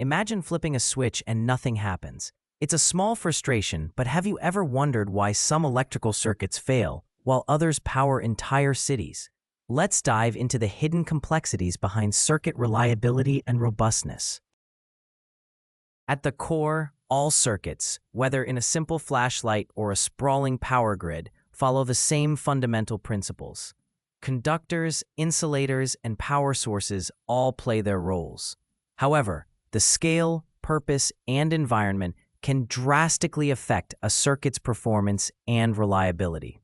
Imagine flipping a switch and nothing happens. It's a small frustration, but have you ever wondered why some electrical circuits fail while others power entire cities? Let's dive into the hidden complexities behind circuit reliability and robustness. At the core, all circuits, whether in a simple flashlight or a sprawling power grid, follow the same fundamental principles. Conductors, insulators, and power sources all play their roles. However, the scale, purpose, and environment can drastically affect a circuit's performance and reliability.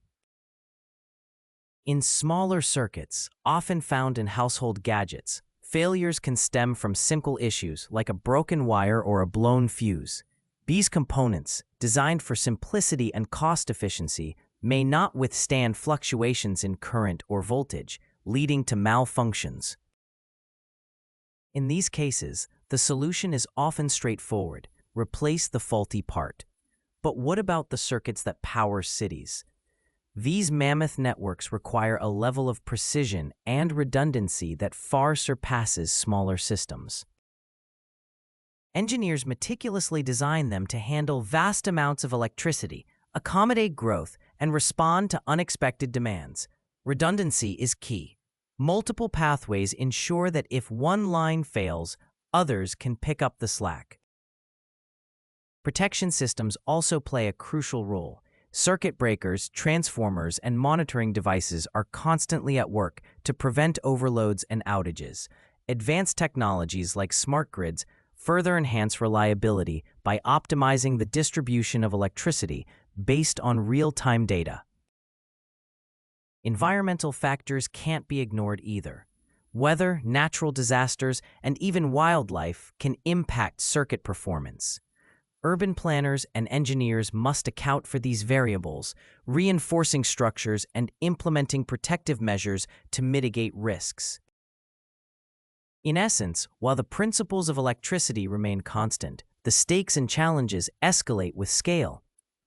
In smaller circuits, often found in household gadgets, failures can stem from simple issues like a broken wire or a blown fuse. These components, designed for simplicity and cost efficiency, may not withstand fluctuations in current or voltage, leading to malfunctions. In these cases, the solution is often straightforward: replace the faulty part. But what about the circuits that power cities? These mammoth networks require a level of precision and redundancy that far surpasses smaller systems. Engineers meticulously design them to handle vast amounts of electricity, accommodate growth, and respond to unexpected demands. Redundancy is key. Multiple pathways ensure that if one line fails, others can pick up the slack. Protection systems also play a crucial role. Circuit breakers, transformers, and monitoring devices are constantly at work to prevent overloads and outages. Advanced technologies like smart grids further enhance reliability by optimizing the distribution of electricity based on real-time data. Environmental factors can't be ignored either. Weather, natural disasters, and even wildlife can impact circuit performance. Urban planners and engineers must account for these variables, reinforcing structures and implementing protective measures to mitigate risks. In essence, while the principles of electricity remain constant, the stakes and challenges escalate with scale.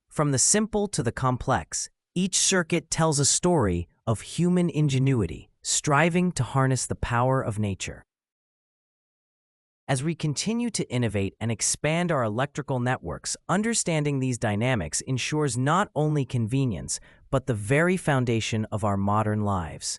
From the simple to the complex, each circuit tells a story of human ingenuity, striving to harness the power of nature. As we continue to innovate and expand our electrical networks, understanding these dynamics ensures not only convenience, but the very foundation of our modern lives.